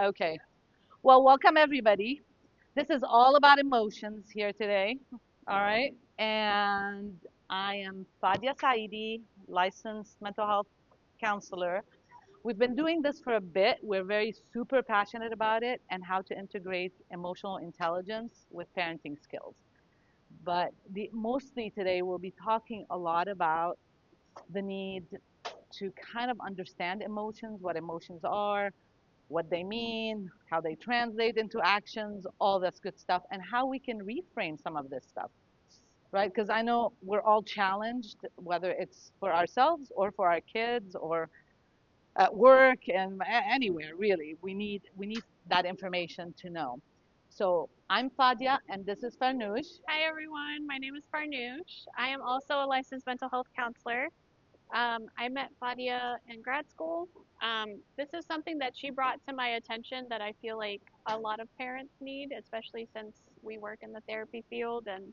Okay. Well, welcome everybody. This is all about emotions here today. All right. And I am Fadia Saidi, licensed mental health counselor. We've been doing this for a bit. We're very super passionate about it and how to integrate emotional intelligence with parenting skills. But mostly today we'll be talking a lot about the need to kind of understand emotions, what emotions are, what they mean, how they translate into actions, all this good stuff, and how we can reframe some of this stuff, right? Because I know we're all challenged, whether it's for ourselves or for our kids or at work and anywhere really. We need that information to know. So I'm Fadia, and this is Farnoosh. Hi everyone, my name is Farnoosh. I am also a licensed mental health counselor. I met Fadia in grad school. This is something that she brought to my attention that I feel like a lot of parents need, especially since we work in the therapy field and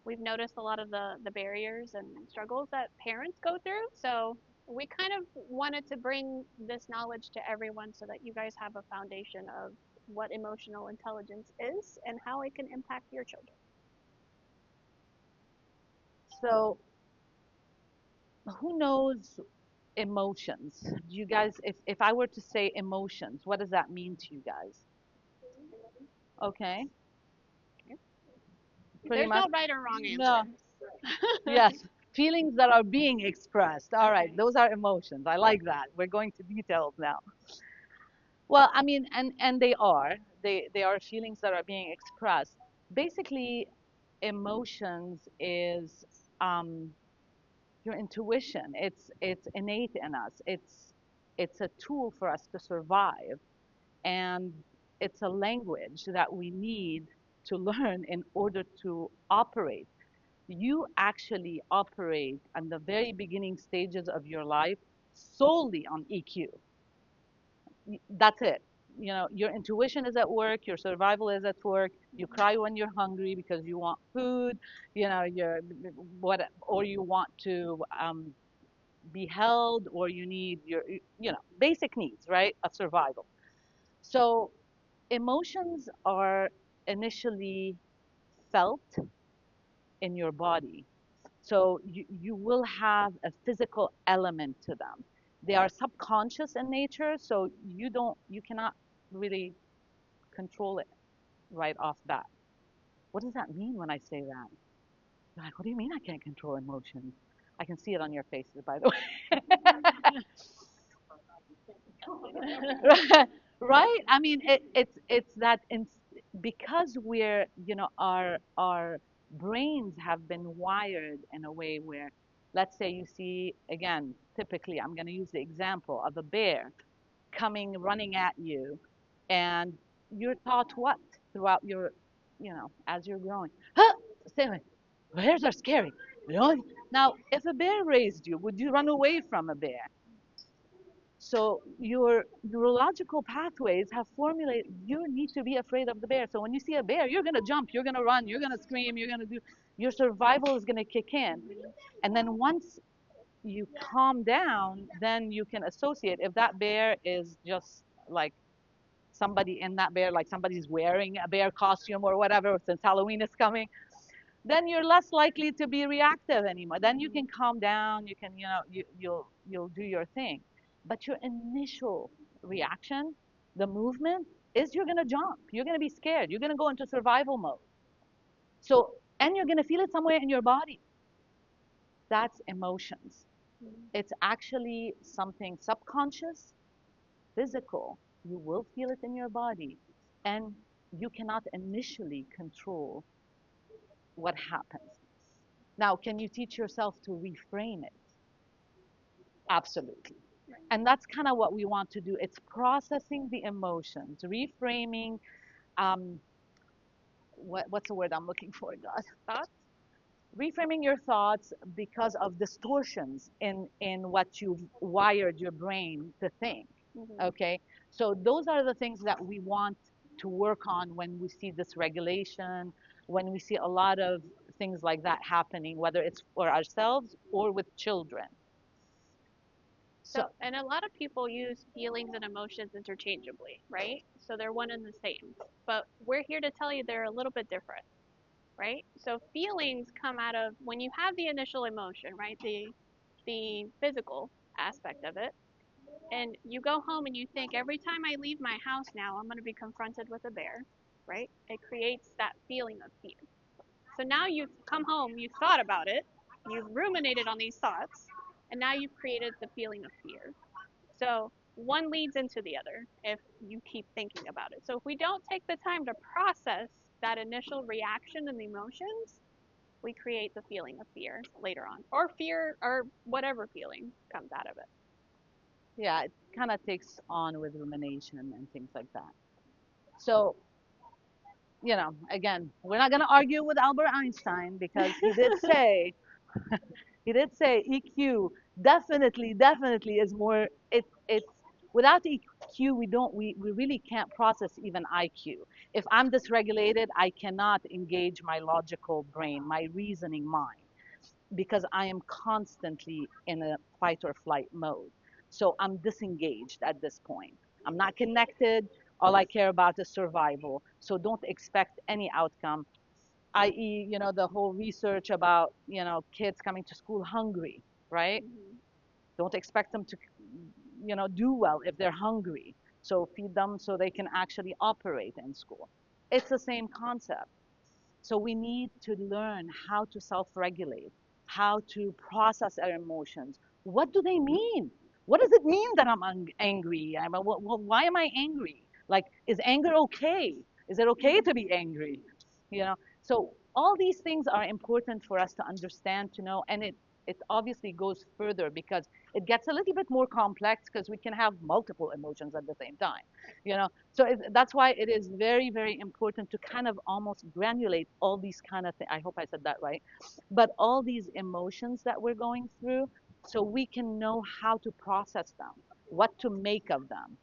we've noticed a lot of the barriers and struggles that parents go through. So we kind of wanted to bring this knowledge to everyone so that you guys have a foundation of what emotional intelligence is and how it can impact your children. So who knows emotions? Do you guys, if I were to say emotions, what does that mean to you guys? Okay, pretty There's much. no right or wrong No. answer. Yes, feelings that are being expressed. All right, Okay. those are emotions. I like that. We're going to details now. Well, I mean, and they are. They are feelings that are being expressed. Basically, emotions is your intuition. It's innate in us. It's a tool for us to survive, and it's a language that we need to learn in order to operate. You actually operate on the very beginning stages of your life solely on EQ. That's it. You know, your intuition is at work, your survival is at work. You cry when you're hungry because you want food, you're what, or you want to be held, or you need your, basic needs, right, of survival. So emotions are initially felt in your body. So you will have a physical element to them. They are subconscious in nature, so you cannot really control it right off bat. What does that mean when I say that? You're like, what do you mean I can't control emotions? I can see it on your faces, by the way. Right? I mean, it's that because our brains have been wired in a way where, let's say you see, again, typically, I'm going to use the example of a bear coming running at you, and you're taught what throughout your, as you're growing, huh, stay away. Bears are scary. You know? Now, if a bear raised you, would you run away from a bear? So your neurological pathways have formulated, you need to be afraid of the bear. So when you see a bear, you're going to jump, you're going to run, you're going to scream, you're going to do, your survival is going to kick in. And then once you calm down, then you can associate if that bear is just like somebody in that bear, like somebody's wearing a bear costume or whatever, since Halloween is coming, then you're less likely to be reactive anymore. Then you can calm down, you can, you'll do your thing. But your initial reaction, the movement, is you're gonna jump. You're gonna be scared. You're gonna go into survival mode. So, and you're gonna feel it somewhere in your body. That's emotions. It's actually something subconscious, physical. You will feel it in your body, and you cannot initially control what happens. Now, can you teach yourself to reframe it? Absolutely. And that's kind of what we want to do. It's processing the emotions, reframing. Um, what's the word I'm looking for, God? Thoughts? Reframing your thoughts because of distortions in what you've wired your brain to think. Hmm. Okay, so those are the things that we want to work on when we see dysregulation, when we see a lot of things like that happening, whether it's for ourselves or with children. So, So and a lot of people use feelings and emotions interchangeably, right? So they're one and the same. But we're here to tell you they're a little bit different, right? So feelings come out of when you have the initial emotion, right? The physical aspect of it. And you go home and you think every time I leave my house now, I'm going to be confronted with a bear, right? It creates that feeling of fear. So now you've come home, you've thought about it, you've ruminated on these thoughts, and now you've created the feeling of fear. So one leads into the other if you keep thinking about it. So if we don't take the time to process that initial reaction and emotions, we create the feeling of fear later on, or fear, or whatever feeling comes out of it. yeah, it kind of takes on with rumination and things like that. So, again, we're not going to argue with Albert Einstein because he did say EQ definitely is more. It's without EQ, we really can't process even IQ. If I'm dysregulated, I cannot engage my logical brain, my reasoning mind, because I am constantly in a fight or flight mode. So I'm disengaged at this point. I'm not connected. All I care about is survival. So don't expect any outcome, i.e., the whole research about, kids coming to school hungry, right? Mm-hmm. Don't expect them to, do well if they're hungry. So feed them so they can actually operate in school. It's the same concept. So we need to learn how to self-regulate, how to process our emotions. What do they mean? What does it mean that I'm angry? Why am I angry? Like, is anger okay? Is it okay to be angry? You know, so all these things are important for us to understand, to know, and it obviously goes further because it gets a little bit more complex because we can have multiple emotions at the same time. So that's why it is very, very important to kind of almost granulate all these kind of things. I hope I said that right. But all these emotions that we're going through, so we can know how to process them, what to make of them.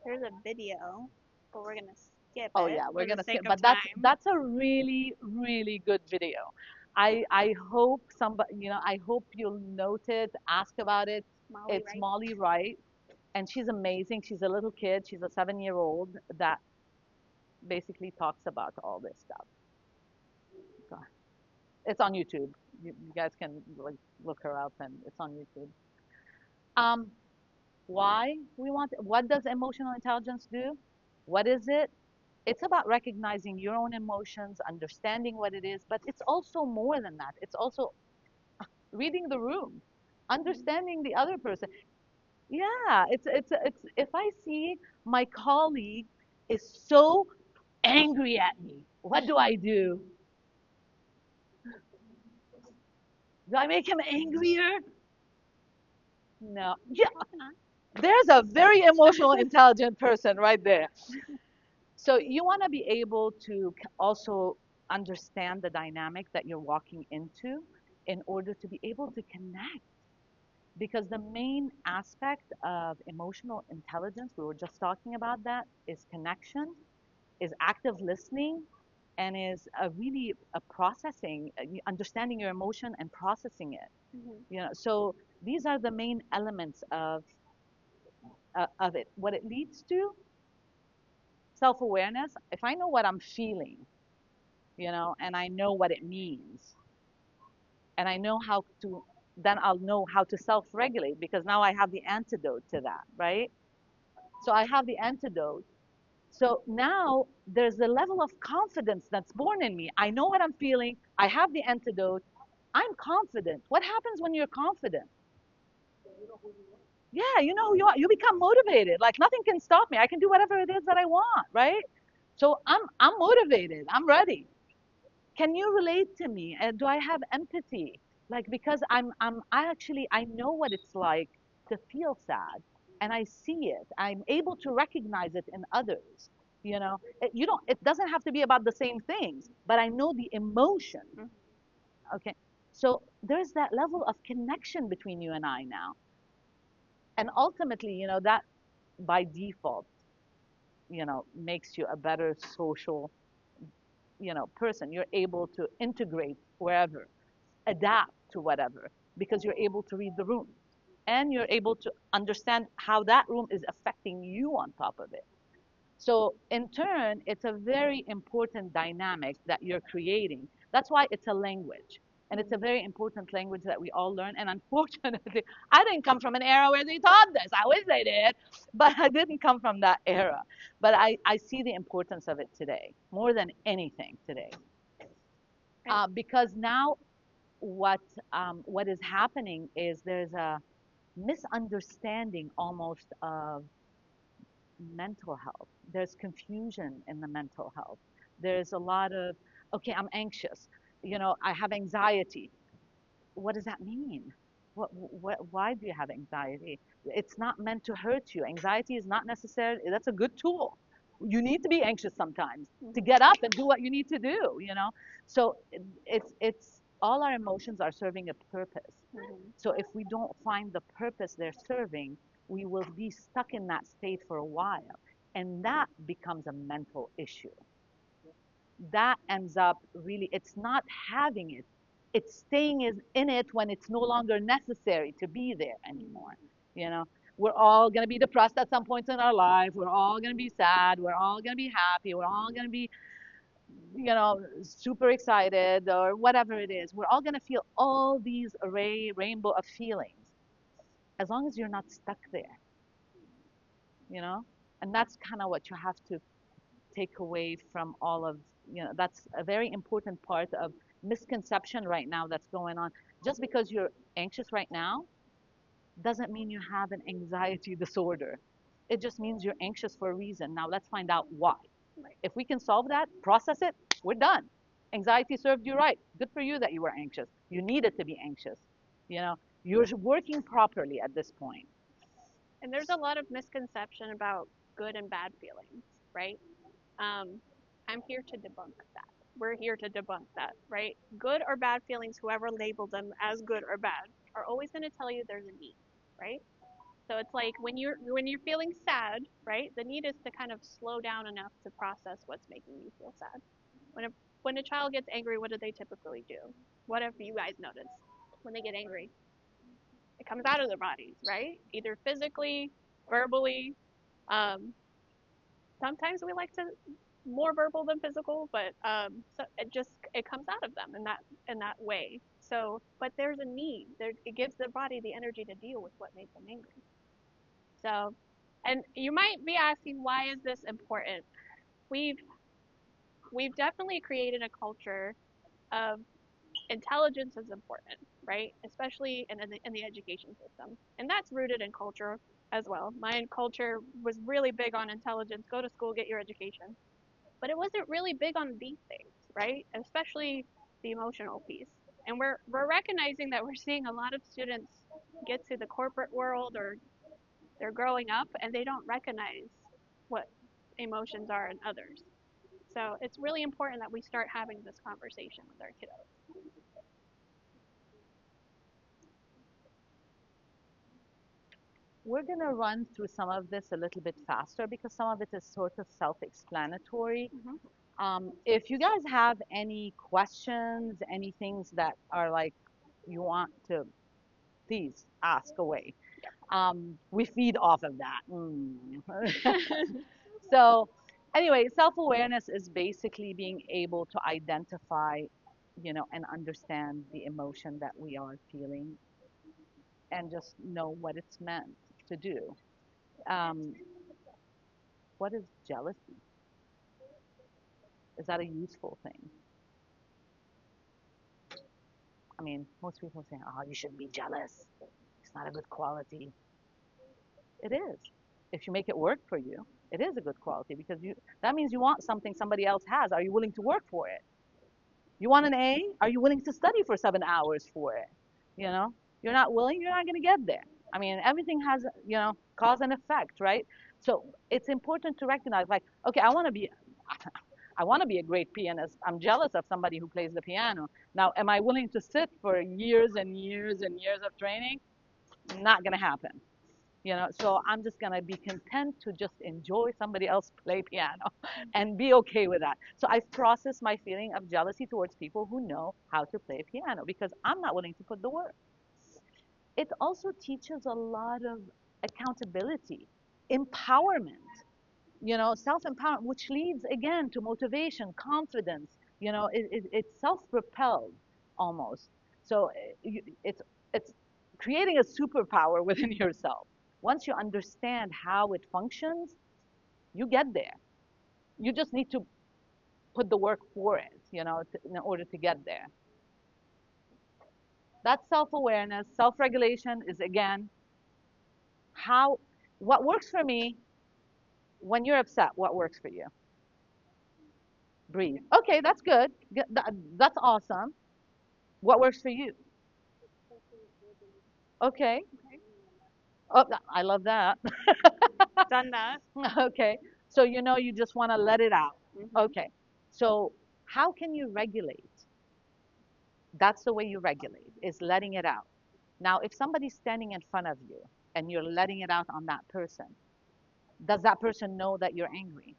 There's a video, but we're gonna skip Oh it yeah, we're for the gonna skip, sake of but that's time. that's a really, really good video. I hope somebody, I hope you'll note it, ask about it. Molly, It's right? Molly Wright, and she's amazing. She's a little kid. She's a 7-year old that basically talks about all this stuff. So it's on YouTube. You guys can like look her up, and it's on YouTube. Um, why we want? What does emotional intelligence do? What is it? It's about recognizing your own emotions, understanding what it is, but it's also more than that. It's also reading the room, Mm-hmm. understanding the other person. Yeah, it's if I see my colleague is so angry at me, what do I do? Do I make him angrier? No. Yeah, Probably not. there's a very emotional, intelligent person right there. So you want to be able to also understand the dynamic that you're walking into in order to be able to connect. Because the main aspect of emotional intelligence, we were just talking about that, is connection, is active listening, and is a really a processing, understanding your emotion and processing it. Mm-hmm. So these are the main elements of it. What it leads to, self-awareness. If I know what I'm feeling, and I know what it means, and I know how to, then I'll know how to self-regulate because now I have the antidote to that, right? So I have the antidote. So now there's a level of confidence that's born in me. I know what I'm feeling. I have the antidote. I'm confident. What happens when you're confident? Yeah, you know who you are. You become motivated. Like nothing can stop me. I can do whatever it is that I want, right? So I'm motivated. I'm ready. Can you relate to me? Do I have empathy? Like because I know what it's like to feel sad, and I see it. I'm able to recognize it in others. It doesn't have to be about the same things, but I know the emotion. Mm-hmm. Okay. So there's that level of connection between you and I now. And ultimately, that by default, makes you a better social, person. You're able to integrate wherever, adapt to whatever, because you're able to read the room. and you're able to understand how that room is affecting you on top of it. So in turn, it's a very important dynamic that you're creating. That's why it's a language. And it's a very important language that we all learn. And unfortunately, I didn't come from an era where they taught this. I wish they did, but I didn't come from that era. But I see the importance of it today, more than anything today. Right. Because now what what is happening is there's a misunderstanding almost of mental health. There's confusion in the mental health. There's a lot of, okay, I'm anxious. I have anxiety. What does that mean? Why do you have anxiety? It's not meant to hurt you. Anxiety is not necessarily, that's a good tool. You need to be anxious sometimes to Mm-hmm. get up and do what you need to do. So it's all our emotions are serving a purpose. Mm-hmm. So if we don't find the purpose they're serving, we will be stuck in that state for a while. And that becomes a mental issue. That ends up really, it's not having it, it's staying in it when it's no longer necessary to be there anymore. You know, we're all going to be depressed at some points in our life. We're all going to be sad. We're all going to be happy. We're all going to be, super excited or whatever it is. We're all going to feel all these rainbow of feelings as long as you're not stuck there, you know? And that's kind of what you have to take away from all of, that's a very important part of misconception right now that's going on. Just because you're anxious right now doesn't mean you have an anxiety disorder. It just means you're anxious for a reason. Now let's find out why. Right. If we can solve that, process it, we're done. Anxiety served you right. Good for you that you were anxious. You needed to be anxious. You're working properly at this point. And there's a lot of misconception about good and bad feelings, right? Um, I'm here to debunk that. We're here to debunk that, right? Good or bad feelings, whoever labeled them as good or bad, are always going to tell you there's a need, right? So it's like when you're feeling sad, right? The need is to kind of slow down enough to process what's making you feel sad. When a child gets angry, what do they typically do? What have you guys noticed when they get angry? It comes out of their bodies, right? Either physically, verbally. Um, Sometimes we like to more verbal than physical, but so it comes out of them in that way. So, but there's a need. It gives the body the energy to deal with what made them angry. So, and you might be asking, why is this important? We've we've definitely created a culture of intelligence is important, right? Especially in the education system, and that's rooted in culture as well. My culture was really big on intelligence. Go to school, get your education, but it wasn't really big on these things, right? Especially the emotional piece. And we're recognizing that we're seeing a lot of students get to the corporate world or they're growing up and they don't recognize what emotions are in others. So it's really important that we start having this conversation with our kiddos. We're going to run through some of this a little bit faster because some of it is sort of self-explanatory. Mm-hmm. If you guys have any questions, any things that are like you want to, please ask away. We feed off of that. So, anyway, self-awareness is basically being able to identify, and understand the emotion that we are feeling and just know what it's meant to do. Um, what is jealousy? Is that a useful thing? I mean, most people say, oh, you shouldn't be jealous. It's not a good quality. It is. If you make it work for you, it is a good quality because that means you want something somebody else has. Are you willing to work for it? You want an A? Are you willing to study for 7 hours for it? You know, you're not willing, you're not going to get there. I mean, everything has, cause and effect, right? So it's important to recognize, like, okay, I want to be a great pianist. I'm jealous of somebody who plays the piano. Now, am I willing to sit for years and years and years of training? Not going to happen. So I'm just going to be content to just enjoy somebody else play piano and be okay with that. So I've processed my feeling of jealousy towards people who know how to play piano because I'm not willing to put the work. it also teaches a lot of accountability, empowerment, self-empowerment, which leads again to motivation, confidence. It's self-propelled almost. So it's creating a superpower within yourself. Once you understand how it functions, you get there. You just need to put the work for it, in order to get there. That's self-awareness. Self-regulation is again how what works for me when you're upset. What works for you? Breathe. Okay, that's good. That's awesome. What works for you? Okay. Oh, I love that. Done that. Okay. So you just want to let it out. Hmm. Okay. So how can you regulate? That's the way you regulate, is letting it out. Now, if somebody's standing in front of you and you're letting it out on that person, does that person know that you're angry?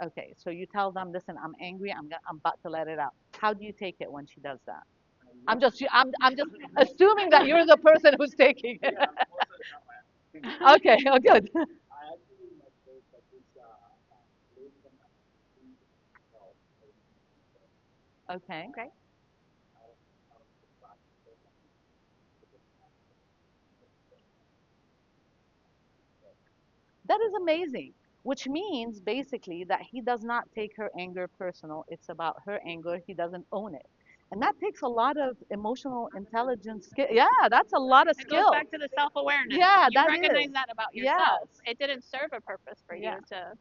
Okay, so you tell them, listen, I'm angry. I'm about to let it out. How do you take it when she does that? I'm just assuming that you're the person who's taking it. Okay, oh, good. Okay. Okay. That is amazing, which means basically that he does not take her anger personal. It's about her anger. He doesn't own it. And that takes a lot of emotional intelligence skill. Yeah, that's a lot of It goes skill. back to the self-awareness. Yeah, You that is. recognize that about Yes. yourself. It didn't serve a purpose for Yeah. you to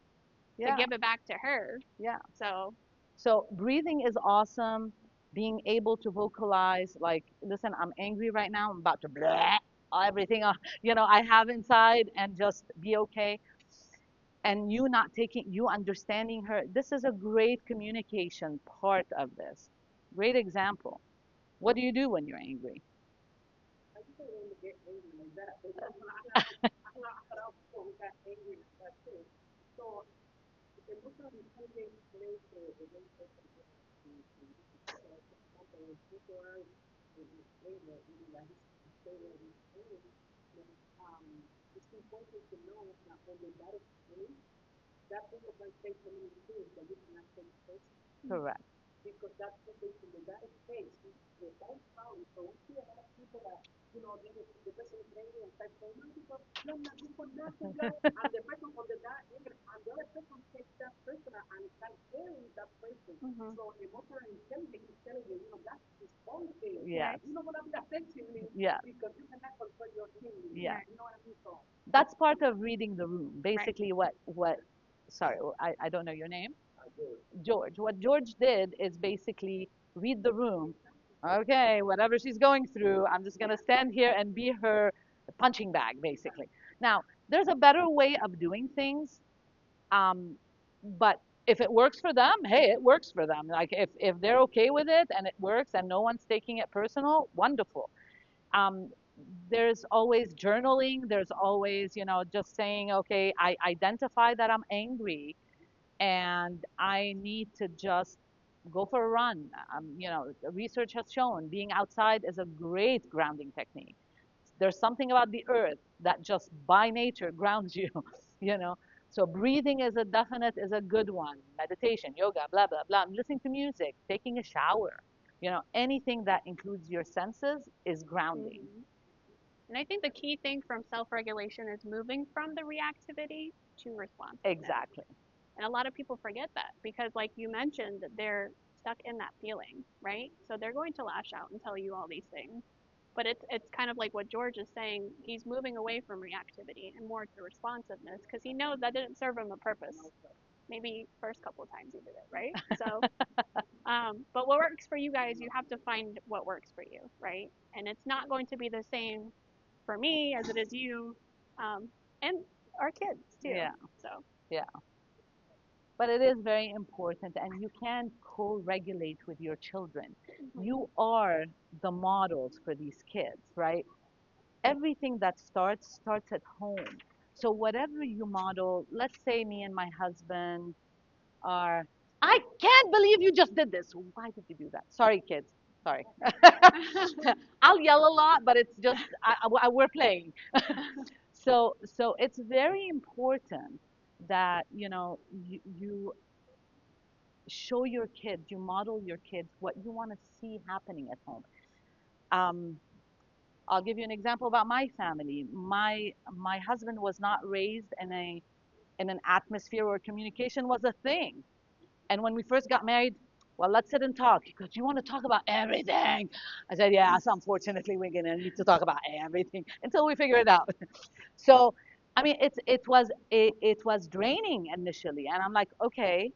Yeah. give it back to her. Yeah. So, So breathing is awesome. Being able to vocalize, like, listen, I'm angry right now. I'm about to blah everything, I have inside, and just be okay. And you not taking, you understanding her. This is a great communication part of this. Great example. What do you do when you're angry? Correct. mhm. Yes. Right. Yeah. Yeah. Right. That's part of reading the room. Right. Basically, what sorry, I don't know your name. George. What George did is basically read the room. Okay, whatever she's going through, I'm just gonna stand here and be her punching bag, basically. Now, there's a better way of doing things, but if it works for them, hey, it works for them. Like if they're okay with it and it works and no one's taking it personal, wonderful. um, there's always journaling. There's always, just saying, okay, I identify that I'm angry and I need to just go for a run. The research has shown being outside is a great grounding technique. There's something about the earth that just by nature grounds you, you know. So breathing is a good one. Meditation, yoga, blah blah blah. Listening to music, taking a shower, anything that includes your senses is grounding. Hmm. And I think the key thing from self-regulation is moving from the reactivity to responsiveness. Exactly. And a lot of people forget that because, like you mentioned, they're stuck in that feeling, right? So they're going to lash out and tell you all these things. But it's kind of like what George is saying. He's moving away from reactivity and more to responsiveness because he knows that didn't serve him a purpose. Maybe first couple of times he did it, right? So, but what works for you guys, you have to find what works for you, right? And it's not going to be the same for me as it is you, and our kids too. Yeah. So, Yeah. But it is very important, and you can co-regulate with your children. mhm, You are the models for these kids, right? Everything that starts at home. So whatever you model, let's say me and my husband are, I can't believe you just did this. Why did you do that? Sorry, kids. Sorry. I'll yell a lot, but it's just we're playing. So it's very important that you show your kids, you model your kids what you want to see happening at home. Um, I'll give you an example about my family. My husband was not raised in an atmosphere where communication was a thing. And when we first got married, well, let's sit and talk. He goes, "You want to talk about everything?" I said, "Yes, unfortunately, we're gonna need to talk about everything until we figure it out." So, I mean, it was draining initially, and I'm like, okay,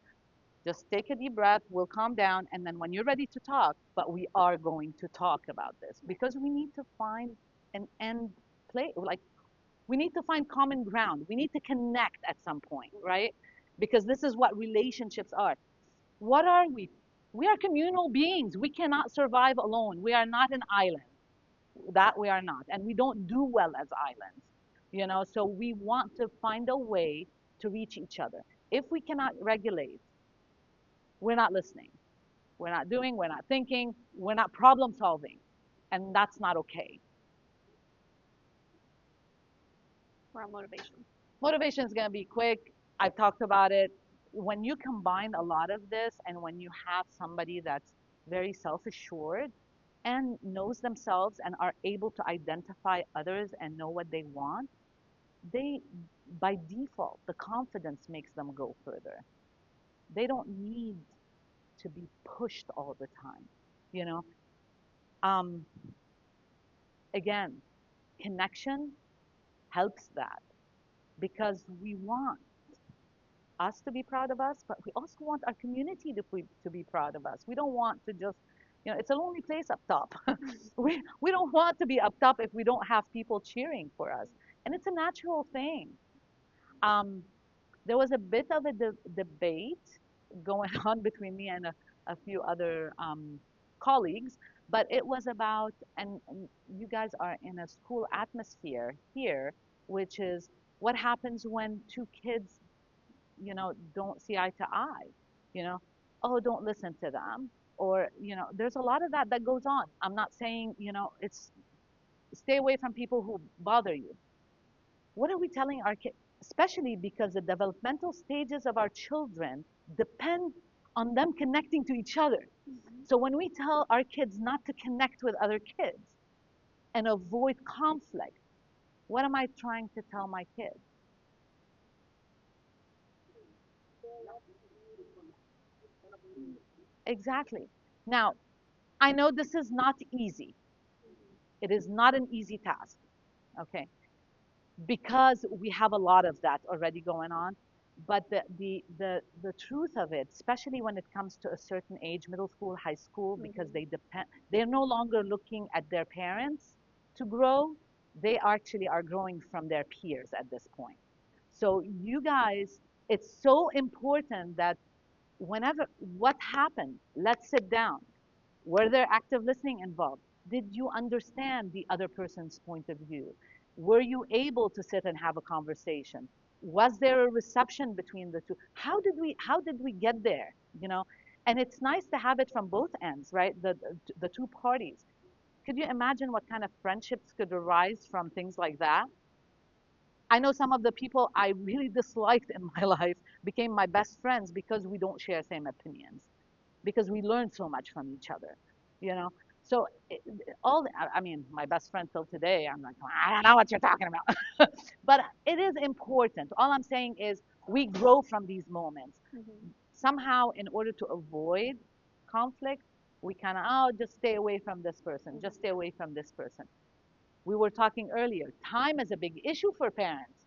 just take a deep breath. We'll calm down, and then when you're ready to talk, but we are going to talk about this because we need to find an end play. Like we need to find common ground. We need to connect at some point, right? Because this is what relationships are. What are we? We are communal beings. We cannot survive alone. We are not an island. That we are not. And we don't do well as islands. So we want to find a way to reach each other. If we cannot regulate, we're not listening. We're not doing, we're not thinking, we're not problem solving. And that's not okay. We're on motivation. Motivation is going to be quick. I've talked about it. When you combine a lot of this and when you have somebody that's very self assured and knows themselves and are able to identify others and know what they want, they, by default, the confidence makes them go further. They don't need to be pushed all the time. You know, um, again, connection helps that because we want us to be proud of us, but we also want our community to be proud of us. We don't want to just, it's a lonely place up top. We don't want to be up top if we don't have people cheering for us. And it's a natural thing. Um, there was a bit of a debate going on between me and a few other colleagues, but it was about, and you guys are in a school atmosphere here, which is what happens when two kids don't see eye to eye, you know, oh, don't listen to them. Or, there's a lot of that goes on. I'm not saying, it's stay away from people who bother you. What are we telling our kids? Especially because the developmental stages of our children depend on them connecting to each other. So when we tell our kids not to connect with other kids and avoid conflict, what am I trying to tell my kids? Exactly. Now, I know this is not easy. It is not an easy task, okay? Because we have a lot of that already going on. But the truth of it, especially when it comes to a certain age, middle school, high school, because they're no longer looking at their parents to grow. They actually are growing from their peers at this point. So you guys, it's so important that whenever what happened, let's sit down. Were there active listening involved? Did you understand the other person's point of view? Were you able to sit and have a conversation? Was there a reception between the two? How did we get there? You know, and it's nice to have it from both ends, right? The two parties. Could you imagine what kind of friendships could arise from things like that? I know some of the people I really disliked in my life became my best friends because we don't share same opinions, because we learn so much from each other, you know. So I mean, my best friend till today, I'm like, I don't know what you're talking about. But it is important. All I'm saying is we grow from these moments. Mm-hmm. Somehow, in order to avoid conflict, we kind of, oh, just stay away from this person, just stay away from this person. We were talking earlier, time is a big issue for parents.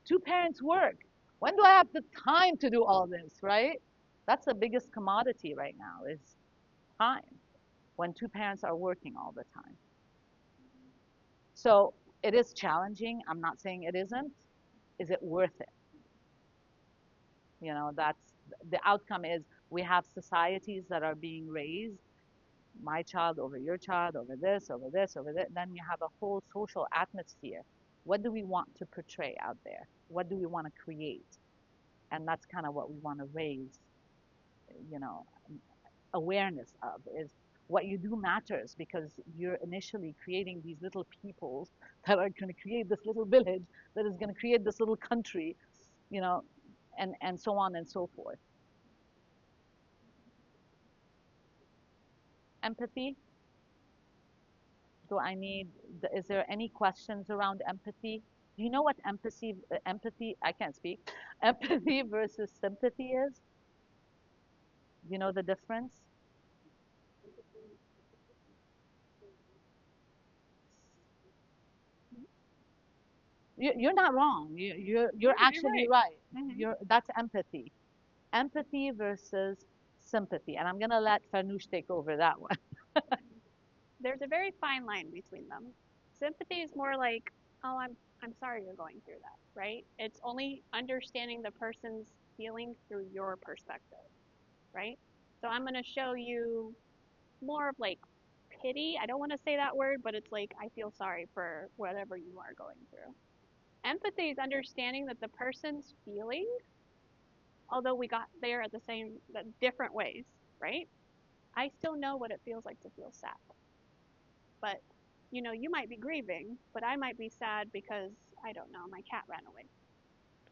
Two parents work. When do I have the time to do all this, right? That's the biggest commodity right now is time when two parents are working all the time. So it is challenging. I'm not saying it isn't. Is it worth it? That's the outcome is we have societies that are being raised, my child over your child, over this, over this, over that. Then you have a whole social atmosphere. What do we want to portray out there? What do we want to create? And that's kind of what we want to raise, you know, awareness of is what you do matters because you're initially creating these little peoples that are going to create this little village that is going to create this little country, you know, and so on and so forth. Empathy. Do I need, is there any questions around empathy? Do you know what empathy, I can't speak, empathy versus sympathy is? Do you know the difference? You're not wrong. You're No, you're actually right. right. Hmm. That's empathy. Empathy versus sympathy. And I'm gonna let Farnoosh take over that one. There's a very fine line between them. Sympathy is more like, oh, I'm sorry you're going through that, right? It's only understanding the person's feeling through your perspective, right? So I'm going to show you more of like pity. I don't want to say that word, but it's like I feel sorry for whatever you are going through. Empathy is understanding that the person's feeling, although we got there at the same, different ways, right? I still know what it feels like to feel sad. But, you might be grieving, but I might be sad because, I don't know, my cat ran away.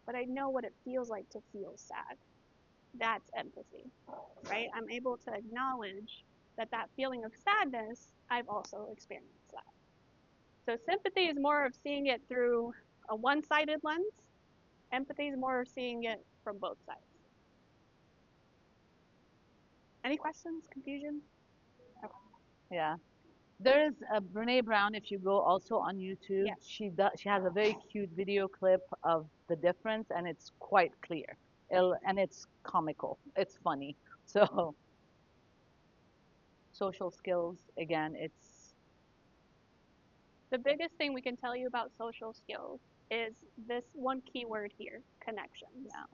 But I know what it feels like to feel sad. That's empathy, right? I'm able to acknowledge that that feeling of sadness, I've also experienced that. So sympathy is more of seeing it through a one-sided lens. Empathy is more of seeing it from both sides. Any questions? Confusion? Okay. Yeah. There's Brene Brown, if you go also on YouTube, Yes. she has a very cute video clip of the difference and it's quite clear. And it's comical. It's funny. So social skills, again, it's The biggest thing we can tell you about social skills is this one key word here, connections. yeah.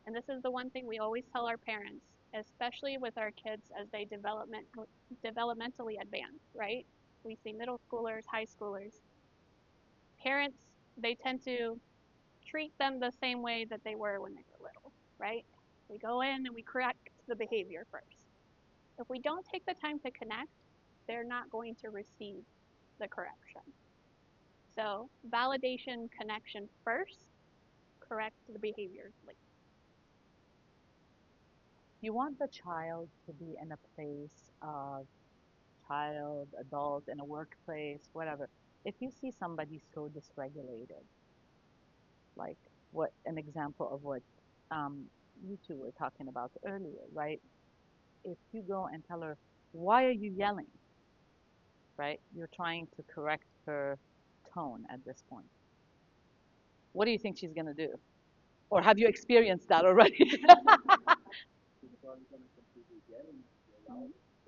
And this is the one thing we always tell our parents, especially with our kids as they developmentally advance, right? We see middle schoolers, high schoolers. Parents, they tend to treat them the same way that they were when they were little, right? We go in and we correct the behavior first. If we don't take the time to connect, they're not going to receive the correction. So, validation, connection first, correct the behavior later. You want the child to be in a place of child, adult, in a workplace, whatever. If you see somebody so dysregulated, like what an example of what um, you two were talking about earlier, right? If you go and tell her, why are you yelling? Right? You're trying to correct her tone at this point. What do you think she's going to do? Or have you experienced that already?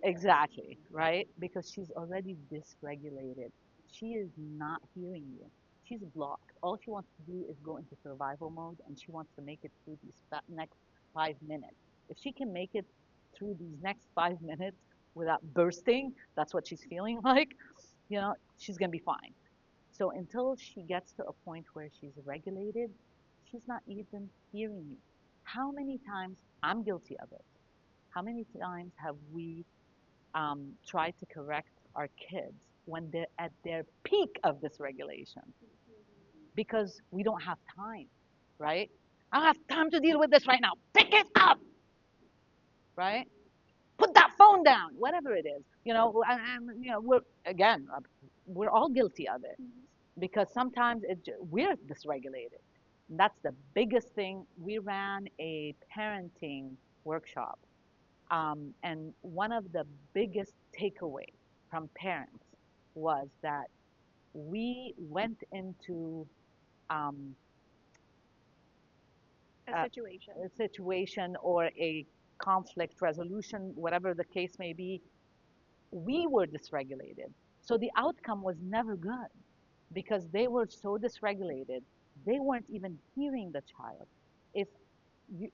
Exactly, right? Because she's already dysregulated. She is not hearing you. She's blocked. All she wants to do is go into survival mode and she wants to make it through these next 5 minutes. If she can make it through these next 5 minutes without bursting, that's what she's feeling like, she's going to be fine. So until she gets to a point where she's regulated, she's not even hearing you. How many times, I'm guilty of it, how many times have we tried to correct our kids when they're at their peak of dysregulation because we don't have time, right? I don't have time to deal with this right now. Pick it up, right? Put that phone down, whatever it is. We're again, we're all guilty of it because sometimes we're dysregulated. And that's the biggest thing. We ran a parenting workshop, and one of the biggest takeaways from parents was that we went into um, A a, situation. a situation or a conflict resolution, whatever the case may be, we were dysregulated. So the outcome was never good because they were so dysregulated, they weren't even hearing the child. If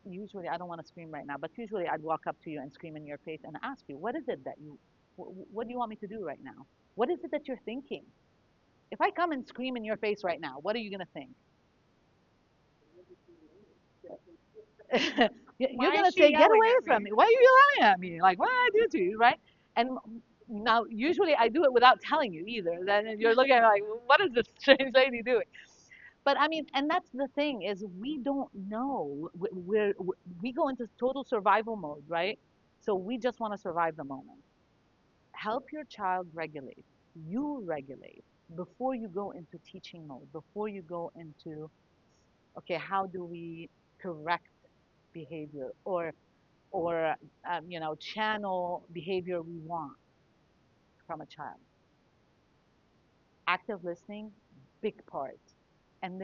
usually, I don't want to scream right now, but usually I'd walk up to you and scream in your face and ask you, what is it that what do you want me to do right now? What is it that you're thinking? If I come and scream in your face right now, what are you going to think? You're Why going is to she say, get yelling away at from me? me. Why are you yelling at me? Like, what did I do to you, right? And now, usually I do it without telling you either. Then you're looking at me like, what is this strange lady doing? But I mean, and that's the thing is we don't know. We go into total survival mode, right? So we just want to survive the moment. Help your child regulate. You regulate before you go into teaching mode, before you go into, okay, how do we correct behavior or channel behavior we want from a child. Active listening, big part. And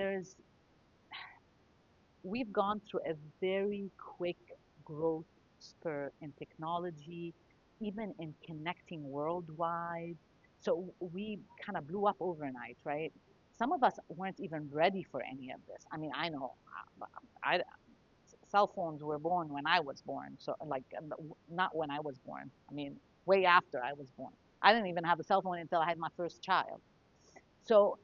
we've gone through a very quick growth spur in technology, even in connecting worldwide. So we kind of blew up overnight, right? Some of us weren't even ready for any of this. I mean, I know I, cell phones were born when I was born. So, like, not when I was born. I mean, way after I was born. I didn't even have a cell phone until I had my first child. So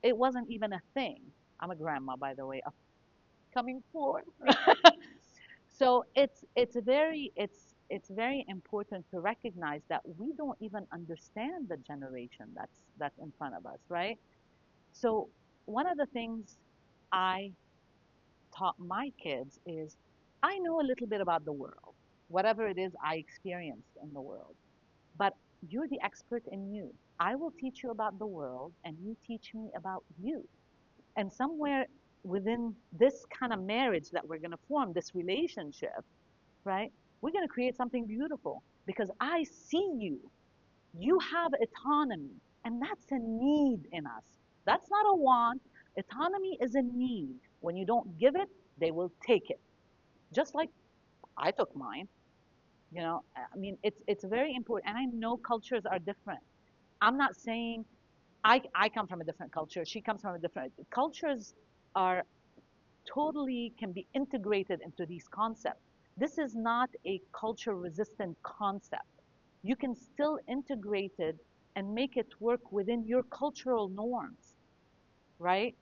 it wasn't even a thing. I'm a grandma, by the way, coming forward. So it's very important to recognize that we don't even understand the generation that's in front of us, right? So one of the things I taught my kids is I know a little bit about the world, whatever it is I experienced in the world, but you're the expert in you. I will teach you about the world and you teach me about you. And somewhere within this kind of marriage that we're going to form, this relationship, right? We're going to create something beautiful because I see you. You have autonomy, and that's a need in us. That's not a want. Autonomy is a need. When you don't give it, they will take it. Just like I took mine. I mean, it's very important. And I know cultures are different. I'm not saying I come from a different culture. She comes from a different cultures are totally can be integrated into these concepts. This is not a culture resistant concept. You can still integrate it and make it work within your cultural norms, right?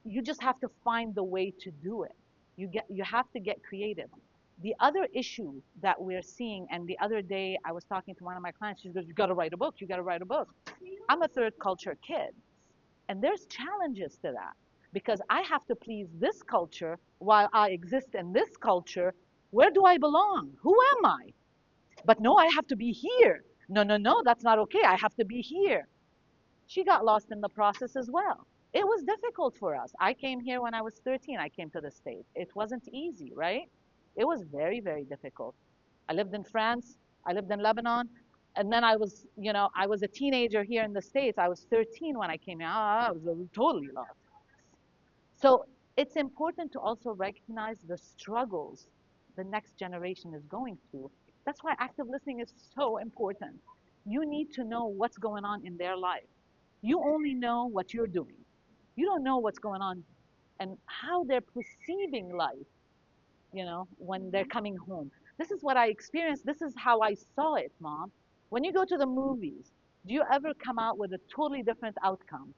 You just have to find the way to do it. You have to get creative. The other issue that we're seeing, and the other day I was talking to one of my clients, she goes, "You got to write a book. You got to write a book." I'm a third culture kid, and there's challenges to that because I have to please this culture while I exist in this culture. Where do I belong? Who am I? But no, I have to be here. No, no, no, that's not okay. I have to be here. She got lost in the process as well. It was difficult for us. I came here when I was 13. I came to the States. It wasn't easy, right? It was very, very difficult. I lived in France. I lived in Lebanon. And then I was a teenager here in the States. I was 13 when I came here. I was totally lost. So it's important to also recognize the struggles the next generation is going through. That's why active listening is so important. You need to know what's going on in their life. You only know what you're doing. You don't know what's going on and how they're perceiving life, when they're coming home. This is what I experienced. This is how I saw it, Mom. When you go to the movies, do you ever come out with a totally different outcome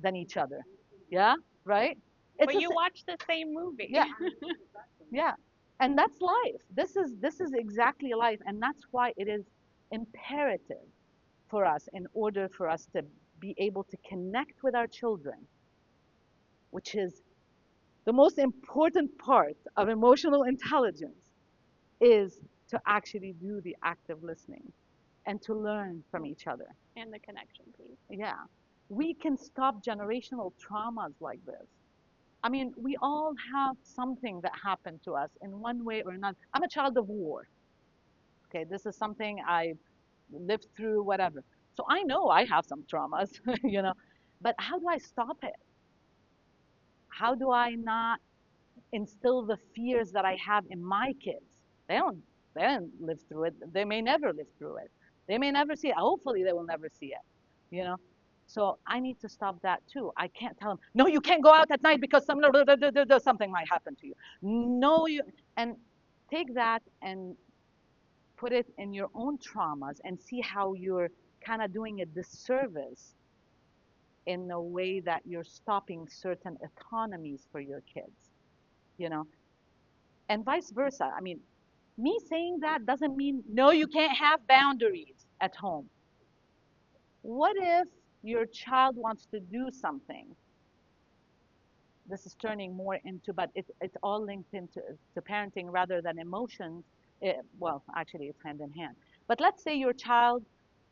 than each other? Yeah, right? It's But a, you watch the same movie. yeah, yeah. And that's life. This is exactly life, and that's why it is imperative for us in order for us to be able to connect with our children, which is the most important part of emotional intelligence, is to actually do the active listening and to learn from each other. And the connection piece. Yeah. We can stop generational traumas like this. I mean, we all have something that happened to us in one way or another. I'm a child of war. Okay, this is something I lived through, whatever. So I know I have some traumas, but how do I stop it? How do I not instill the fears that I have in my kids? They don't they didn't live through it. They may never live through it. They may never see it. Hopefully they will never see it. You know? So I need to stop that too. I can't tell them, no, you can't go out at night because something might happen to you. No, you and take that and put it in your own traumas and see how you're kind of doing a disservice in a way that you're stopping certain autonomies for your kids, you know, and vice versa. I mean, me saying that doesn't mean no, you can't have boundaries. at home. What if your child wants to do something? This is turning more into, but it's all linked into to parenting rather than emotions. Well, actually, it's hand in hand. But let's say your child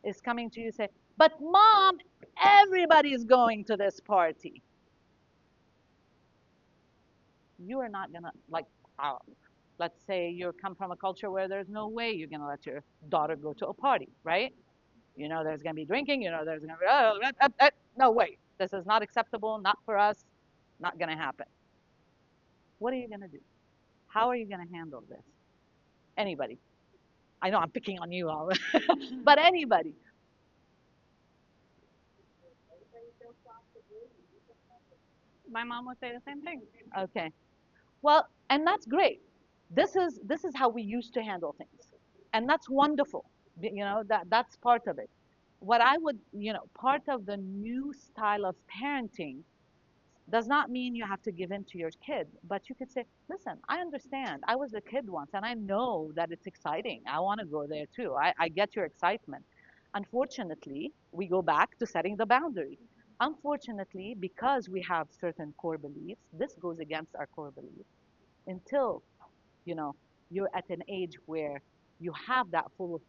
is coming to you say, "But mom, everybody's going to this party." You are not gonna like. Uh, let's say you come from a culture where there's no way you're gonna let your daughter go to a party, right? You know there's gonna be drinking. You know there's gonna be no way. This is not acceptable. Not for us. Not gonna happen. What are you gonna do? How are you gonna handle this? Anybody? I know I'm picking on you all, but anybody. My mom would say the same thing. Okay. Well, and that's great. This is how we used to handle things, and that's wonderful. You know that's part of it. What I would, part of the new style of parenting does not mean you have to give in to your kid, but you could say, listen, I understand. I was a kid once and I know that it's exciting. I want to go there too. I get your excitement. Unfortunately, we go back to setting the boundary. Unfortunately, because we have certain core beliefs, this goes against our core beliefs until, you know, you're at an age where you have that full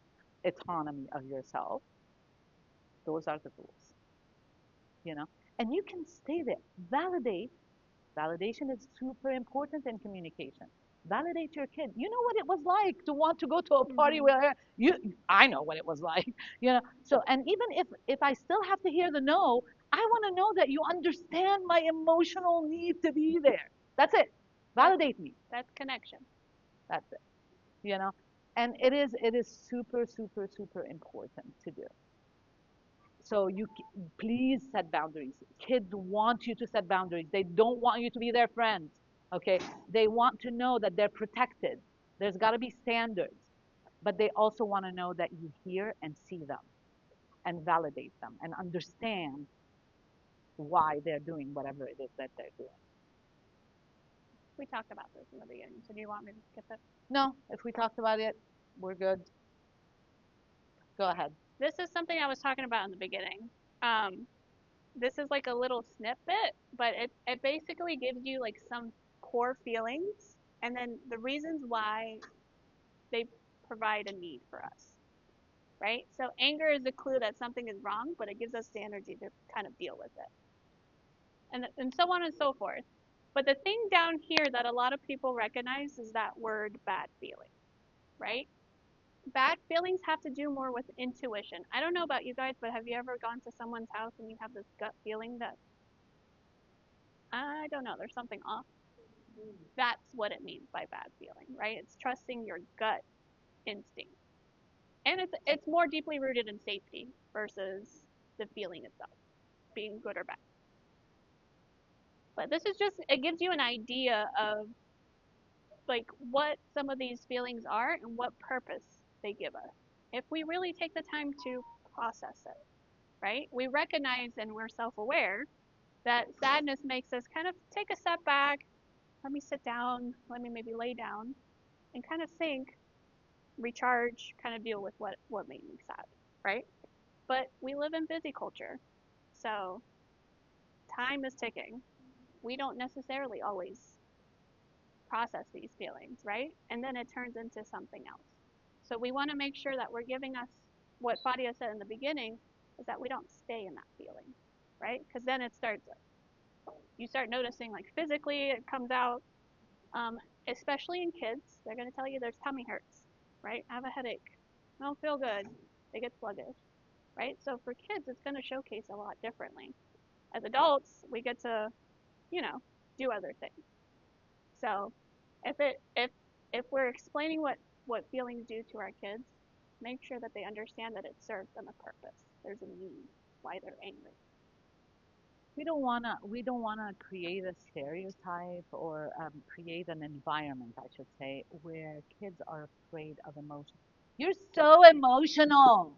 autonomy of yourself. Those are the rules, you know, and you can stay there. Validate. Validation is super important in communication. Validate your kid. You know what it was like to want to go to a party Hmm. where I know what it was like, So, and even if I still have to hear the no, I want to know that you understand my emotional need to be there. That's it. That's Validate me. that's connection. That's it. You know, and it is super super super important to do. So please set boundaries. Kids want you to set boundaries. They don't want you to be their friends. Okay? They want to know that they're protected. There's got to be standards, but they also want to know that you hear and see them and validate them and understand why they're doing whatever it is that they're doing. We talked about this in the beginning, so do you want me to skip it? No, if we talked about it, we're good. Go ahead. This is something I was talking about in the beginning. Um, this is like a little snippet, but it basically gives you like some core feelings and then the reasons why they provide a need for us, right? So anger is a clue that something is wrong, but it gives us the energy to kind of deal with it, and so on and so forth. But the thing down here that a lot of people recognize is that word bad feeling, right? Bad feelings have to do more with intuition. I don't know about you guys, but have you ever gone to someone's house and you have this gut feeling that I don't know, there's something off? That's what it means by bad feeling, right? It's trusting your gut instinct. And it's more deeply rooted in safety versus the feeling itself being good or bad. But this is just it gives you an idea of like what some of these feelings are and what purpose they give us. If we really take the time to process it, right? We recognize and we're self-aware that sadness makes us kind of take a step back, let me sit down, let me maybe lay down and kind of think, recharge, kind of deal with what made me sad, right? But we live in busy culture. So time is ticking. We don't necessarily always process these feelings, right? And then it turns into something else. So we want to make sure that we're giving us what Fadia said in the beginning is that we don't stay in that feeling, right? Because then it starts, you start noticing like physically it comes out, um, especially in kids. They're going to tell you there's tummy hurts, right? I have a headache. I don't feel good. They get sluggish, right? So for kids, it's going to showcase a lot differently. As adults, we get to, you know, do other things. So if we're explaining what feelings do to our kids, make sure that they understand that it serves them a purpose. There's a need why they're angry. We don't wanna create a stereotype or create an environment, I should say, where kids are afraid of emotion. You're so emotional.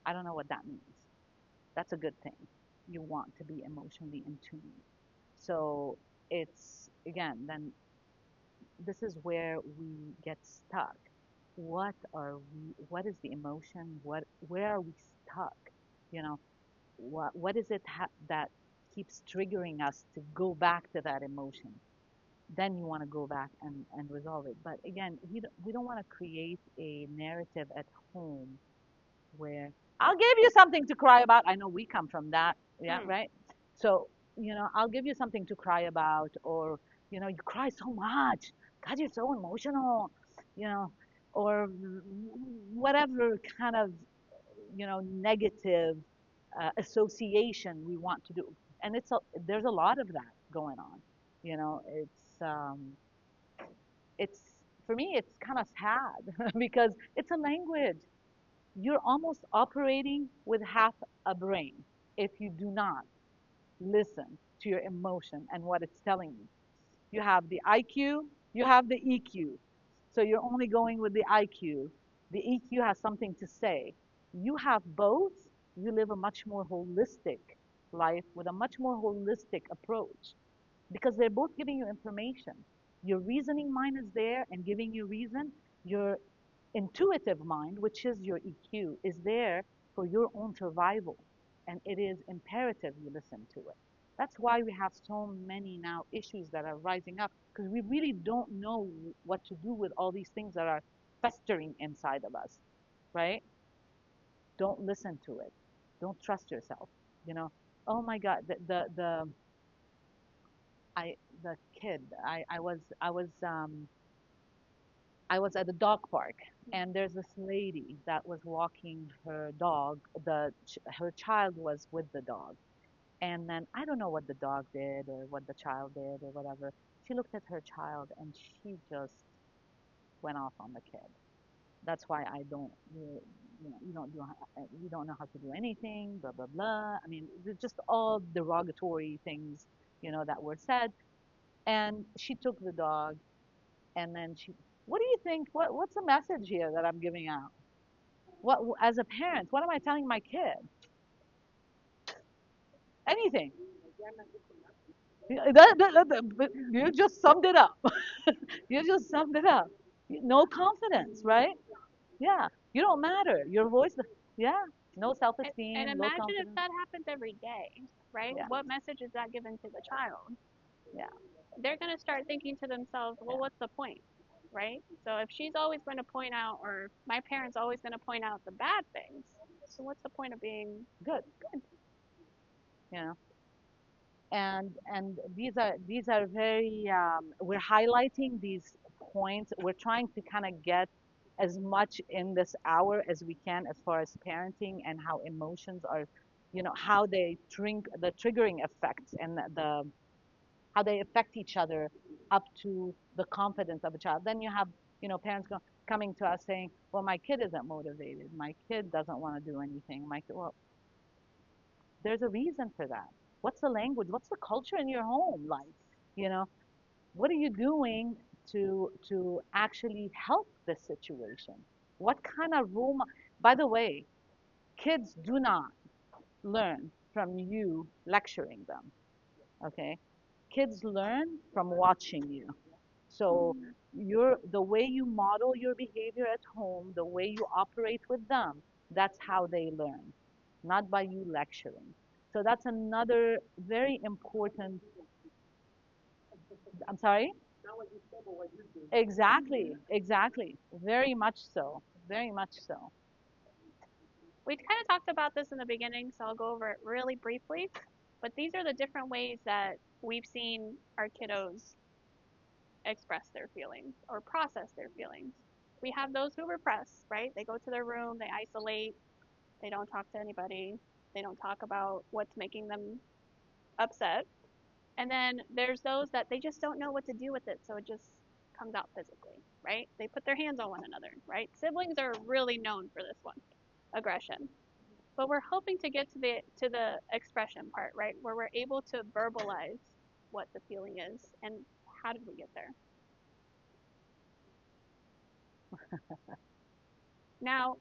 I don't know what that means. That's a good thing. You want to be emotionally in tune. So it's again, then this is where we get stuck. what is the emotion? Where are we stuck? You know, what is it that keeps triggering us to go back to that emotion? Then you want to go back and resolve it. But again, we don't want to create a narrative at home where I'll give you something to cry about. I know we come from that, yeah, Hmm. right? So, I'll give you something to cry about, or, you cry so much. God, you're so emotional, you know, or whatever kind of, negative association we want to do. And there's a lot of that going on. It's for me, it's kind of sad because it's a language. You're almost operating with half a brain if you do not listen to your emotion and what it's telling you. You have the IQ, you have the EQ. So you're only going with the IQ. The EQ has something to say. You have both, you live a much more holistic life with a much more holistic approach because they're both giving you information. Your reasoning mind is there and giving you reason. Your intuitive mind, which is your EQ, is there for your own survival. And it is imperative you listen to it. That's why we have so many now issues that are rising up because we really don't know what to do with all these things that are festering inside of us, right? Don't listen to it. Don't trust yourself. You know, oh my God, I, the kid, I was at the dog park, and there's this lady that was walking her dog. Her child was with the dog, and then I don't know what the dog did or what the child did or whatever. She looked at her child and she just went off on the kid. That's why I don't, you don't know how to do anything, blah blah blah. I mean, there's just all derogatory things, that were said. And she took the dog, and then what do you think? What's the message here that I'm giving out? What, as a parent, what am I telling my kid? Anything. You just summed it up. You just summed it up. No confidence, right? Yeah. You don't matter. Your voice, yeah. No And self-esteem, low imagine if confidence. that happens every day, right? Yeah. What message is that given to the child? Yeah. They're going to start thinking to themselves, well, Yeah. what's the point? Right? So if she's always going to point out, or my parents always going to point out the bad things, so what's the point of being Good. good? Yeah. And these are very we're highlighting these points. We're trying to kind of get as much in this hour as we can as far as parenting and how emotions are, how they drink the triggering effects and the how they affect each other up to the confidence of a child. Then you have, parents coming to us saying, well, my kid isn't motivated, my kid doesn't want to do anything, my kid, well, there's a reason for that. What's the language? What's the culture in your home like? You know, what are you doing to actually help this situation? What kind of role? By the way, kids do not learn from you lecturing them. Okay, kids learn from watching you. So Mm-hmm. the way you model your behavior at home, the way you operate with them, that's how they learn, not by you lecturing. So that's another very important. I'm sorry? Exactly, exactly. Very much so. Very much so. We kind of talked about this in the beginning, so I'll go over it really briefly. But these are the different ways that we've seen our kiddos express their feelings or process their feelings. We have those who repress, right? They go to their room, they isolate, they don't talk to anybody, they don't talk about what's making them upset. And then there's those that they just don't know what to do with it, so it just comes out physically, right? They put their hands on one another, right? Siblings are really known for this one, aggression. But we're hoping to get to the expression part, right? Where we're able to verbalize what the feeling is and how did we get there? Now,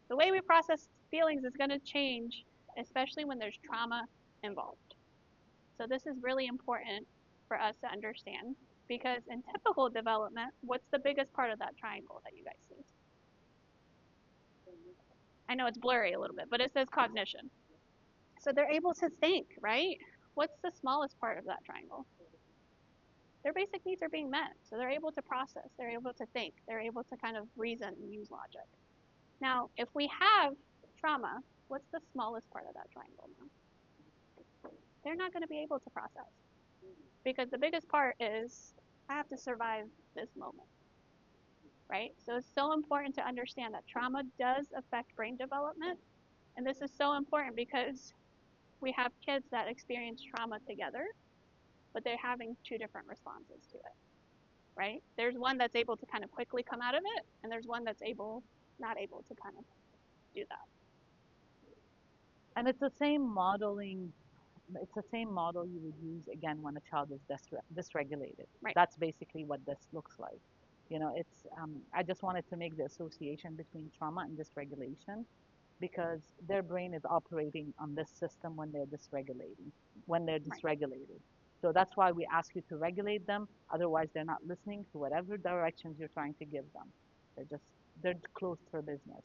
the way we process feelings is going to change, especially when there's trauma involved. So this is really important for us to understand Because in typical development, what's the biggest part of that triangle that you guys see? I know it's blurry a little bit, but it says cognition. So they're able to think, right? What's the smallest part of that triangle? Their basic needs are being met. So they're able to process, they're able to think, they're able to kind of reason and use logic. Now, if we have trauma, what's the smallest part of that triangle now? They're not going to be able to process because the biggest part is I have to survive this moment, right? So it's so important to understand that trauma does affect brain development. And this is so important because we have kids that experience trauma together, but they're having two different responses to it, right? There's one that's able to kind of quickly come out of it, and there's one that's not able to kind of do that. And it's the same modeling, it's the same model you would use again when a child is dysregulated. Right. That's basically what this looks like. You know, I just wanted to make the association between trauma and dysregulation because their brain is operating on this system when they're Right. dysregulated. So that's why we ask you to regulate them. Otherwise, they're not listening to whatever directions you're trying to give them. They're closed for business.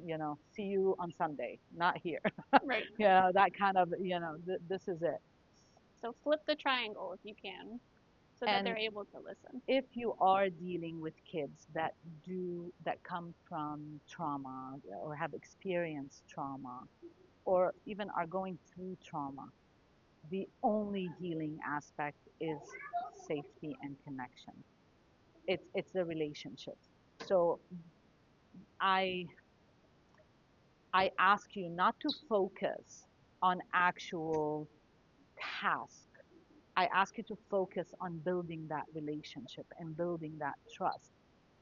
You know, see you on Sunday, not here. Right. That kind of, this is it. So flip the triangle if you can, so that And they're able to listen. if you are dealing with kids that come from trauma or have experienced trauma or even are going through trauma, the only healing aspect is safety and connection. It's the relationship. So I I ask you not to focus on actual task. I ask you to focus on building that relationship and building that trust.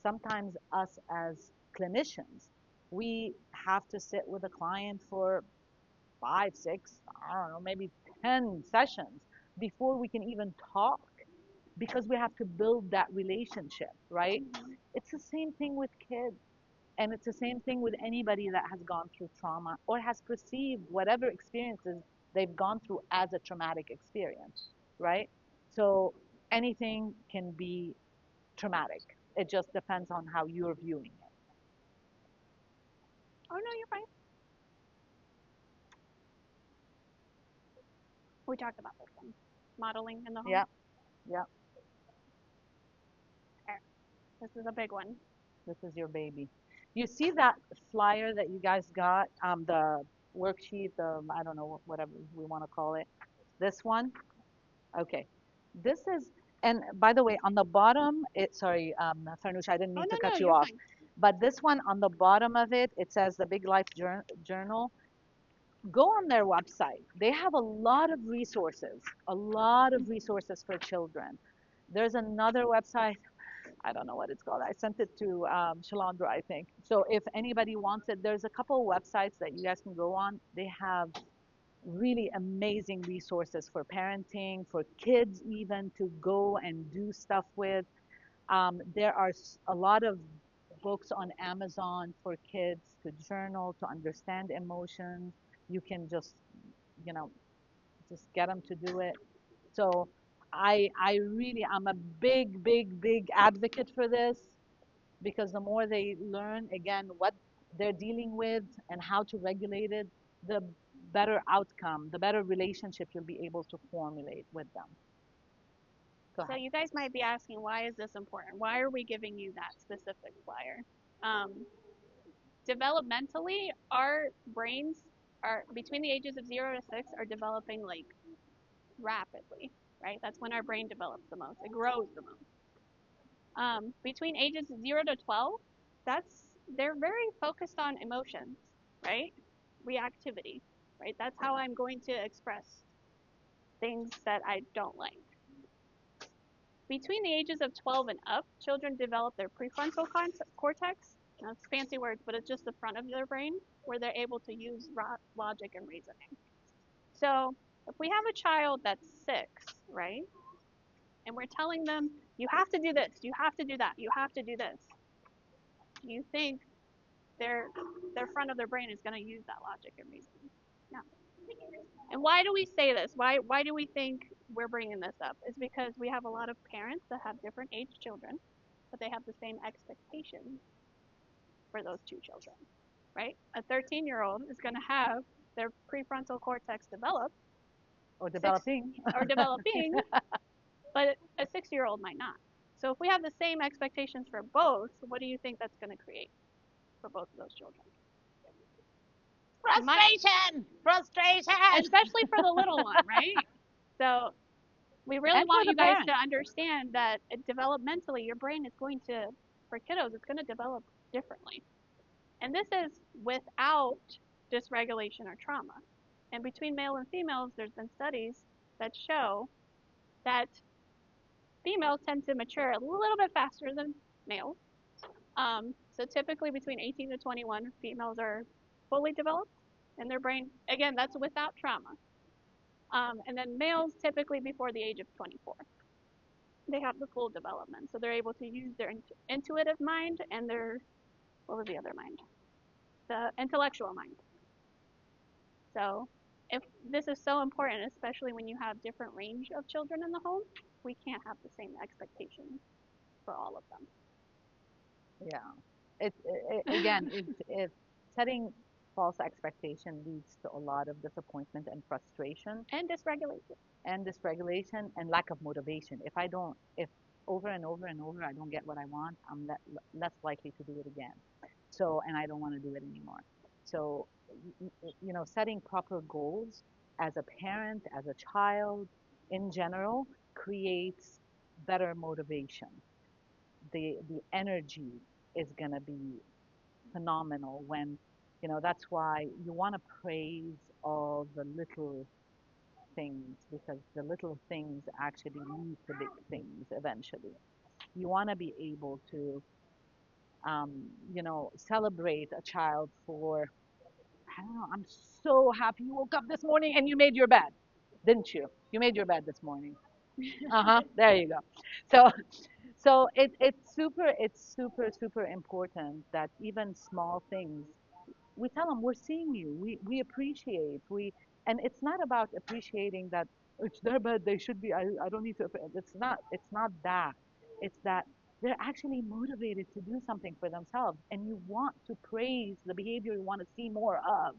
Sometimes us as clinicians, we have to sit with a client for 5, 6, I don't know, maybe 10 sessions before we can even talk because we have to build that relationship, right? Mm-hmm. It's the same thing with kids. And it's the same thing with anybody that has gone through trauma or has perceived whatever experiences they've gone through as a traumatic experience, right? So anything can be traumatic. It just depends on how you're viewing it. Oh no, you're fine. We talked about this one, modeling in the home. Yeah, yeah. Okay. This is a big one. This is your baby. You see that flyer that you guys got, the worksheet, I don't know, whatever we want to call it. This one, okay. This is, and by the way, on the bottom, sorry, Farnoosh, I didn't Oh mean to no, no, cut you you're off, fine. but this one on the bottom of it, it says the Big Life Journal. Go on their website. They have a lot of resources for children. There's another website, I don't know what it's called. I sent it to Shalandra, I think. So if anybody wants it, there's a couple of websites that you guys can go on. They have really amazing resources for parenting, for kids even to go and do stuff with. There are a lot of books on Amazon for kids to journal, to understand emotions. You can you know, just get them to do it. So I'm a big advocate for this because the more they learn, again, what they're dealing with and how to regulate it, the better outcome, the better relationship you'll be able to formulate with them. Go So ahead. you guys might be asking, why is this important? Why are we giving you that specific flyer? Developmentally, our brains are between the ages of 0 to 6 are developing like rapidly, right? That's when our brain develops the most. It grows the most. Between ages 0 to 12, they're very focused on emotions, right? Reactivity, right? That's how I'm going to express things that I don't like. Between the ages of 12 and up, children develop their prefrontal cortex. Now, it's fancy words, but it's just the front of their brain where they're able to use logic and reasoning. So if we have a child that's 6, right, and we're telling them, you have to do this, you have to do that, you have to do this, do you think their front of their brain is going to use that logic and reasoning? No. And why do we say this? Why do we think we're bringing this up is because we have a lot of parents that have different age children, but they have the same expectations for those two children, right? A 13-year-old is going to have their prefrontal cortex develop Or six developing. or developing, but a 6-year-old might not. So if we have the same expectations for both, what do you think that's going to create for both of those children? My, Frustration! Frustration! especially for the little one, right? So we really And for want the you guys to parent. understand that developmentally, your brain is going to, for kiddos, it's going to develop differently. And this is without dysregulation or trauma. And between male and females, there's been studies that show that females tend to mature a little bit faster than males. So typically between 18 to 21, females are fully developed in their brain. Again, that's without trauma. And then males typically before the age of 24, they have the full development. So they're able to use their intuitive mind and their, what was the other mind? The intellectual mind. So if this is so important, especially when you have different range of children in the home, we can't have the same expectations for all of Yeah. Again, it's setting false expectation leads to a lot of disappointment and frustration and dysregulation. and dysregulation and lack of motivation. If over and over and over I don't get what I want, I'm less likely to do it again. So, and I don't want to do it anymore. So, setting proper goals as a parent, as a child, in general, creates better motivation. The energy is going to be phenomenal when, that's why you want to praise all the little things, because the little things actually lead to big things eventually. You want to be able to, celebrate a child for, I don't know, I'm so happy you woke up this morning and you made your bed, didn't you? You made your bed this morning. Uh-huh. There you go. So it's super important that even small things, we tell them we're seeing you. We appreciate. And it's not about appreciating that it's their bed, they should be, I don't need to. It's not that. It's that they're actually motivated to do something for themselves, and you want to praise the behavior you want to see more of.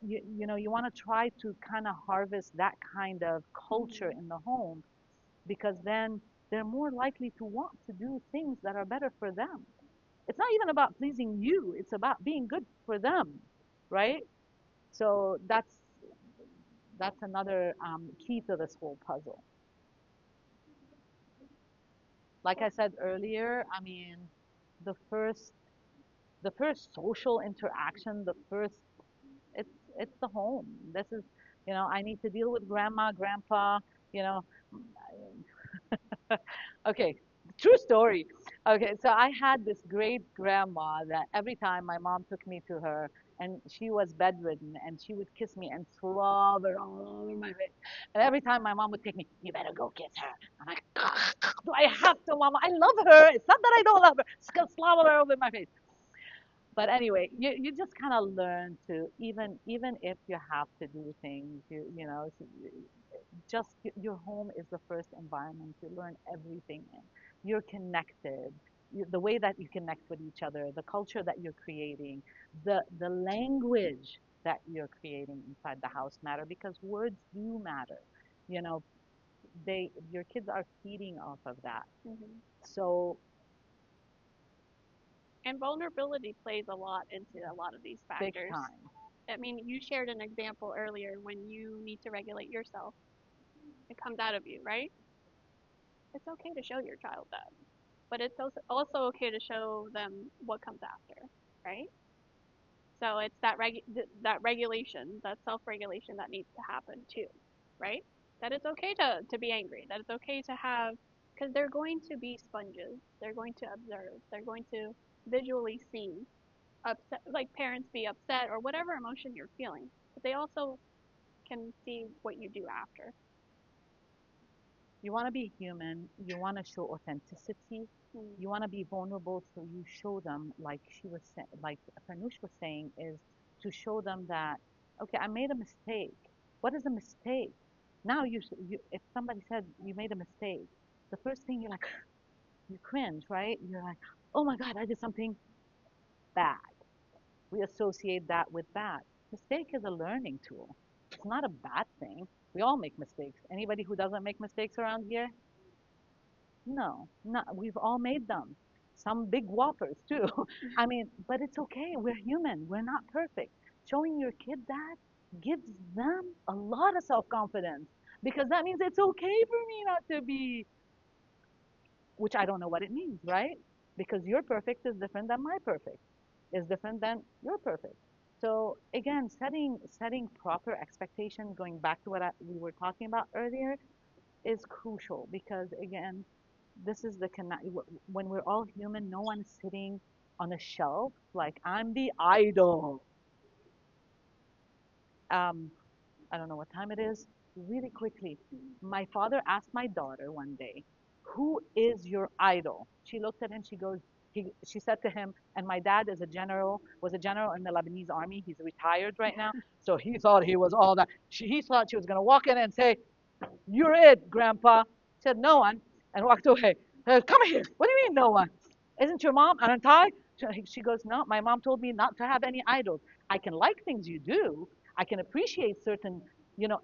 You want to try to kind of harvest that kind of culture in the home, because then they're more likely to want to do things that are better for them. It's not even about pleasing you, it's about being good for them, right? So that's another key to this whole puzzle. Like I said earlier, I mean, the first the first social interaction, it's the home. This is, I need to deal with grandma, grandpa, you know, Okay, true story. Okay, so I had this great grandma that every time my mom took me to her, and she was bedridden, and she would kiss me and slobber all over my face. And every time my mom would take me, you better go kiss her. I'm like, do I have to, mama? I love her. It's not that I don't love her. Just gonna slobber her over my face. But anyway, you just kind of learn to, even if you have to do things, just your home is the first environment you learn everything in. You're connected. The way that you connect with each other, the culture that you're creating, the language that you're creating inside the house matter, because words do matter. You know, your kids are feeding off of that. Mm-hmm. So And vulnerability plays a lot into a lot of these big factors. time. I mean, you shared an example earlier when you need to regulate yourself. It comes out of you, right? It's okay to show your child that, but it's also okay to show them what comes after, right? So it's that regulation, that self-regulation that needs to happen too, right? That it's okay to be angry, that it's okay to have, because they're going to be sponges. They're going to observe. They're going to visually see upset, like parents be upset or whatever emotion you're feeling, but they also can see what you do after. You want to be human. You want to show authenticity. Mm. You want to be vulnerable, so you show them, like like Farnoosh was saying, is to show them that, okay, I made a mistake. What is a mistake? Now if somebody said you made a mistake, the first thing you're like, you cringe, right? You're like, oh my God, I did something bad. We associate that with bad. Mistake is a learning tool. It's not a bad thing. We all make mistakes. Anybody who doesn't make mistakes around here? No, not. We've all made them. Some big whoppers too. I mean, but it's okay. We're human. We're not perfect. Showing your kid that gives them a lot of self-confidence because that means it's okay for me not to be, which I don't know what it means, right? Because your perfect is different than my perfect, is different than your perfect. So again, setting proper expectations, going back to what we were talking about earlier, is crucial because again, this is the connect. When we're all human, no one is sitting on a shelf like I'm the idol. Um, I don't know what time it is. Really quickly, my father asked my daughter one day, "Who is your idol?" She looked at him. She goes, she said to him, and my dad is a general, was a general in the Lebanese army. He's retired right now, so he thought he was all that. He thought she was going to walk in and say, "You're it, Grandpa." Said, "No one," and walked away. "Come here. What do you mean, no one? Isn't your mom? Aren't I?" She goes, "No, my mom told me not to have any idols. I can like things you do. I can appreciate certain,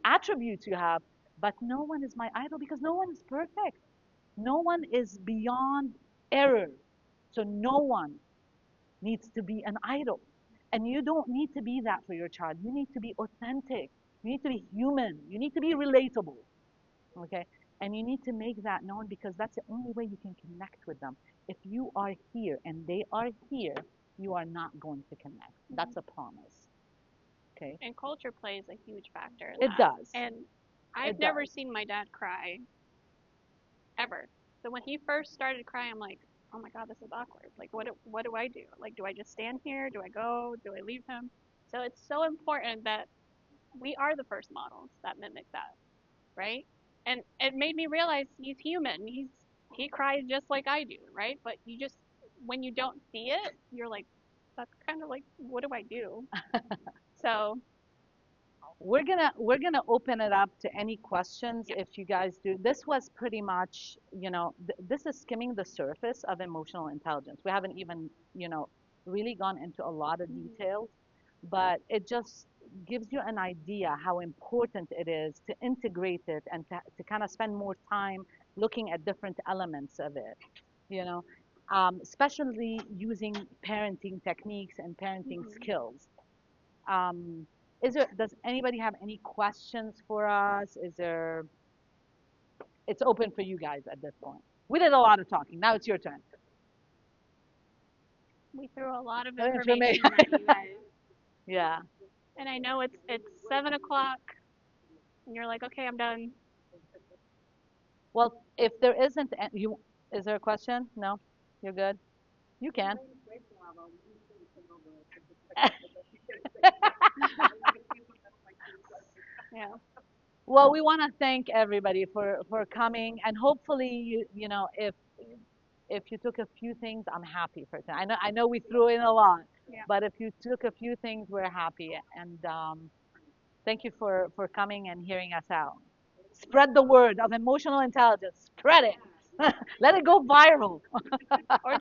attributes you have, but no one is my idol because no one is perfect. No one is beyond error. So no one needs to be an idol. And you don't need to be that for your child. You need to be authentic. You need to be human. You need to be relatable. Okay, and you need to make that known because that's the only way you can connect with them. If you are here and they are here, you are not going to connect. That's a promise. Okay, And culture plays a huge factor in it that. does. And I've It never does. seen my dad cry ever. So when he first started crying, I'm like, oh my God, this is awkward. Like, what do I do? Like, do I just stand here? Do I go? Do I leave him? So it's so important that we are the first models that mimic that, right? And it made me realize he's human. He cries just like I do, right? But you just when you don't see it, you're like, that's kind of like, what do I do? So We're gonna open it up to any questions yeah. if you guys do. This was pretty much, this is skimming the surface of emotional intelligence. We haven't even, really gone into a lot of Mhm. details, but it just gives you an idea how important it is to integrate it and to kind of spend more time looking at different elements of it, you know, especially using parenting techniques and parenting Mhm. skills. um, does anybody have any questions for us? It's open for you guys at this point. We did a lot of talking. Now it's your turn. We threw a lot of Information. information at you guys. Yeah. And I know it's 7 o'clock, and you're like, okay, I'm done. Well, if there isn't, is there a question? No? You're good? You can. Yeah. Well, we want to thank everybody for coming, and hopefully, if you took a few things, I'm happy for tonight. I know we threw in a lot, Yeah. but if you took a few things, we're happy. And thank you for coming and hearing us out. Spread the word of emotional intelligence. Spread it. Let it go viral. Or